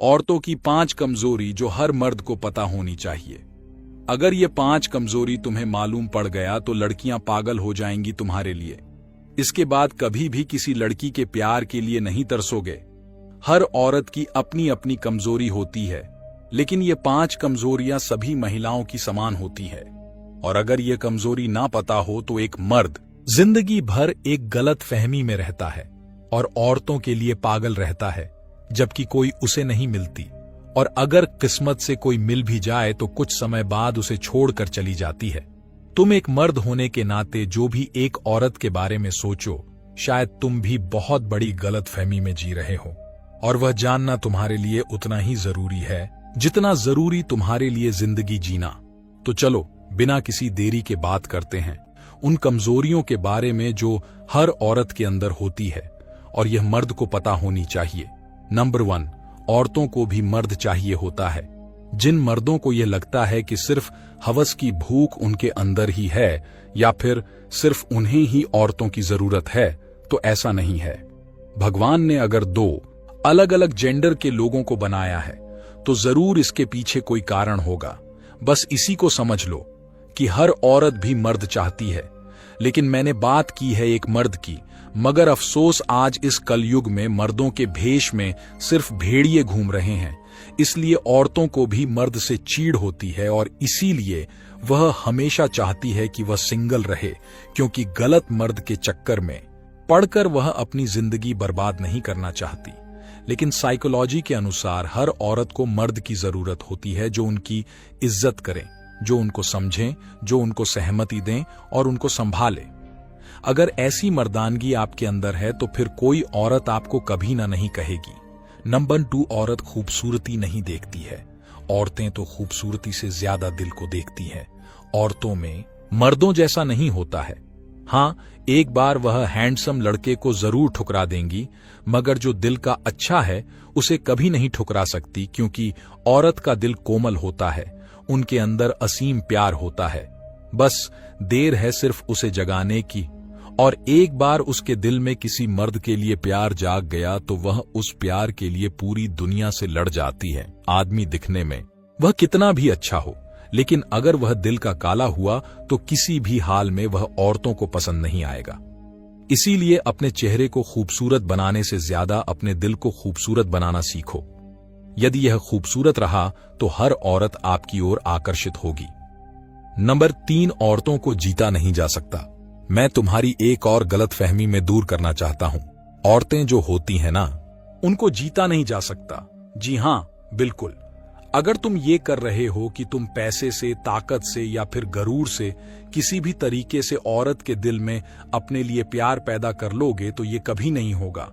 औरतों की 5 कमजोरी जो हर मर्द को पता होनी चाहिए। अगर ये 5 कमजोरी तुम्हें मालूम पड़ गया तो लड़कियां पागल हो जाएंगी तुम्हारे लिए। इसके बाद कभी भी किसी लड़की के प्यार के लिए नहीं तरसोगे। हर औरत की अपनी अपनी कमजोरी होती है, लेकिन ये 5 कमजोरियां सभी महिलाओं की समान होती है। और अगर ये कमजोरी ना पता हो तो एक मर्द जिंदगी भर एक गलत फहमी में रहता है और औरतों के लिए पागल रहता है, जबकि कोई उसे नहीं मिलती। और अगर किस्मत से कोई मिल भी जाए तो कुछ समय बाद उसे छोड़कर चली जाती है। तुम एक मर्द होने के नाते जो भी एक औरत के बारे में सोचो, शायद तुम भी बहुत बड़ी गलतफहमी में जी रहे हो, और वह जानना तुम्हारे लिए उतना ही जरूरी है जितना जरूरी तुम्हारे लिए जिंदगी जीना। तो चलो बिना किसी देरी के बात करते हैं उन कमजोरियों के बारे में जो हर औरत के अंदर होती है और यह मर्द को पता होनी चाहिए। नंबर 1, औरतों को भी मर्द चाहिए होता है। जिन मर्दों को यह लगता है कि सिर्फ हवस की भूख उनके अंदर ही है या फिर सिर्फ उन्हें ही औरतों की जरूरत है, तो ऐसा नहीं है। भगवान ने अगर 2 अलग अलग जेंडर के लोगों को बनाया है तो जरूर इसके पीछे कोई कारण होगा। बस इसी को समझ लो कि हर औरत भी मर्द चाहती है, लेकिन मैंने बात की है एक मर्द की। मगर अफसोस आज इस कलयुग में मर्दों के भेष में सिर्फ भेड़िए घूम रहे हैं, इसलिए औरतों को भी मर्द से चीड़ होती है और इसीलिए वह हमेशा चाहती है कि वह सिंगल रहे, क्योंकि गलत मर्द के चक्कर में पड़कर वह अपनी जिंदगी बर्बाद नहीं करना चाहती। लेकिन साइकोलॉजी के अनुसार हर औरत को मर्द की जरूरत होती है जो उनकी इज्जत करें, जो उनको समझें, जो उनको सहमति दें और उनको संभाले। अगर ऐसी मर्दानगी आपके अंदर है तो फिर कोई औरत आपको कभी ना नहीं कहेगी। नंबर 2, औरत खूबसूरती नहीं देखती है, औरतें तो खूबसूरती से ज्यादा दिल को देखती है। औरतों में मर्दों जैसा नहीं होता है। हाँ, एक बार वह हैंडसम लड़के को जरूर ठुकरा देंगी, मगर जो दिल का अच्छा है उसे कभी नहीं ठुकरा सकती, क्योंकि औरत का दिल कोमल होता है, उनके अंदर असीम प्यार होता है। बस देर है सिर्फ उसे जगाने की, और एक बार उसके दिल में किसी मर्द के लिए प्यार जाग गया तो वह उस प्यार के लिए पूरी दुनिया से लड़ जाती है। आदमी दिखने में वह कितना भी अच्छा हो, लेकिन अगर वह दिल का काला हुआ तो किसी भी हाल में वह औरतों को पसंद नहीं आएगा। इसीलिए अपने चेहरे को खूबसूरत बनाने से ज्यादा अपने दिल को खूबसूरत बनाना सीखो। यदि यह खूबसूरत रहा तो हर औरत आपकी ओर आकर्षित होगी। नंबर 3, औरतों को जीता नहीं जा सकता। मैं तुम्हारी एक और गलतफहमी में दूर करना चाहता हूं। औरतें जो होती हैं ना, उनको जीता नहीं जा सकता। जी हां, बिल्कुल। अगर तुम ये कर रहे हो कि तुम पैसे से, ताकत से या फिर गरूर से किसी भी तरीके से औरत के दिल में अपने लिए प्यार पैदा कर लोगे तो ये कभी नहीं होगा,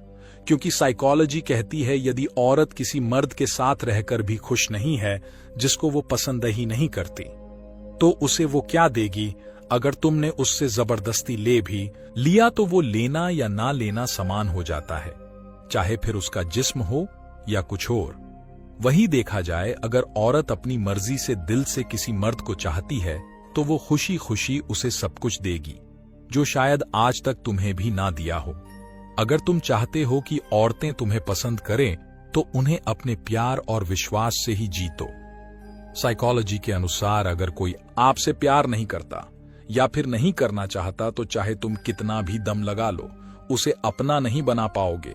क्योंकि साइकोलॉजी कहती है यदि औरत किसी मर्द के साथ रहकर भी खुश नहीं है जिसको वो पसंद ही नहीं करती, तो उसे वो क्या देगी। अगर तुमने उससे जबरदस्ती ले भी लिया तो वो लेना या ना लेना समान हो जाता है, चाहे फिर उसका जिस्म हो या कुछ और। वही देखा जाए, अगर औरत अपनी मर्जी से दिल से किसी मर्द को चाहती है तो वो खुशी खुशी उसे सब कुछ देगी, जो शायद आज तक तुम्हें भी ना दिया हो। अगर तुम चाहते हो कि औरतें तुम्हें पसंद करें तो उन्हें अपने प्यार और विश्वास से ही जीतो। साइकोलॉजी के अनुसार अगर कोई आपसे प्यार नहीं करता या फिर नहीं करना चाहता तो चाहे तुम कितना भी दम लगा लो, उसे अपना नहीं बना पाओगे।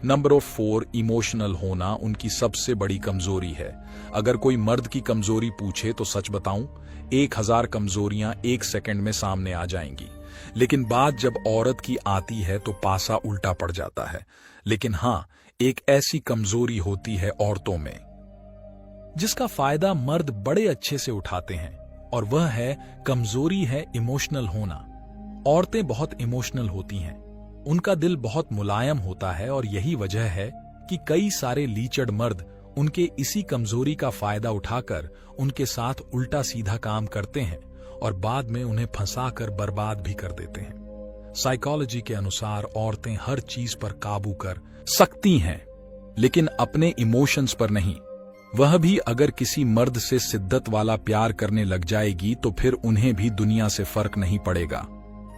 नंबर 4, इमोशनल होना उनकी सबसे बड़ी कमजोरी है। अगर कोई मर्द की कमजोरी पूछे तो सच बताऊं, 1000 कमजोरियां 1 सेकंड में सामने आ जाएंगी, लेकिन बात जब औरत की आती है तो पासा उल्टा पड़ जाता है। लेकिन हां, एक ऐसी कमजोरी होती है औरतों में जिसका फायदा मर्द बड़े अच्छे से उठाते हैं, और वह है कमजोरी है इमोशनल होना। औरतें बहुत इमोशनल होती हैं, उनका दिल बहुत मुलायम होता है, और यही वजह है कि कई सारे लीचड़ मर्द उनके इसी कमजोरी का फायदा उठाकर उनके साथ उल्टा सीधा काम करते हैं और बाद में उन्हें फंसाकर बर्बाद भी कर देते हैं। साइकोलॉजी के अनुसार औरतें हर चीज पर काबू कर सकती हैं, लेकिन अपने इमोशंस पर नहीं। वह भी अगर किसी मर्द से शिद्दत वाला प्यार करने लग जाएगी तो फिर उन्हें भी दुनिया से फर्क नहीं पड़ेगा।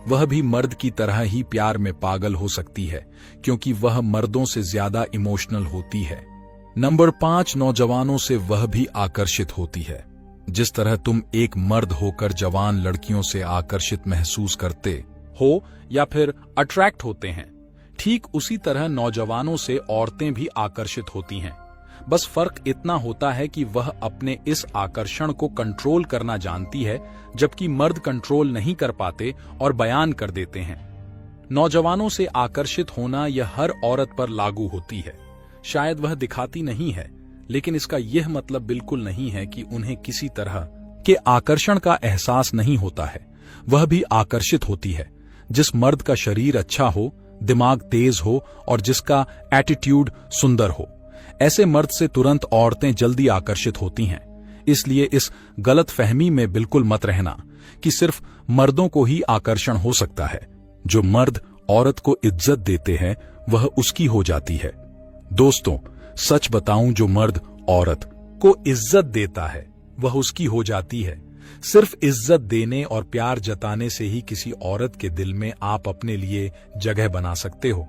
वह भी मर्द की तरह ही प्यार में पागल हो सकती है, क्योंकि वह मर्दों से ज्यादा इमोशनल होती है। नंबर 5, नौजवानों से वह भी आकर्षित होती है जिस तरह तुम एक मर्द होकर जवान लड़कियों से आकर्षित महसूस करते हो या फिर अट्रैक्ट होते हैं, ठीक उसी तरह नौजवानों से औरतें भी आकर्षित होती हैं। बस फर्क इतना होता है कि वह अपने इस आकर्षण को कंट्रोल करना जानती है, जबकि मर्द कंट्रोल नहीं कर पाते और बयान कर देते हैं। नौजवानों से आकर्षित होना यह हर औरत पर लागू होती है। शायद वह दिखाती नहीं है, लेकिन इसका यह मतलब बिल्कुल नहीं है कि उन्हें किसी तरह के आकर्षण का एहसास नहीं होता है। वह भी आकर्षित होती है जिस मर्द का शरीर अच्छा हो, दिमाग तेज हो और जिसका एटीट्यूड सुंदर हो। ऐसे मर्द से तुरंत औरतें जल्दी आकर्षित होती हैं। इसलिए इस गलत फहमी में बिल्कुल मत रहना कि सिर्फ मर्दों को ही आकर्षण हो सकता है। जो मर्द औरत को इज्जत देते हैं वह उसकी हो जाती है। दोस्तों, सच बताऊं, जो मर्द औरत को इज्जत देता है वह उसकी हो जाती है। सिर्फ इज्जत देने और प्यार जताने से ही किसी औरत के दिल में आप अपने लिए जगह बना सकते हो।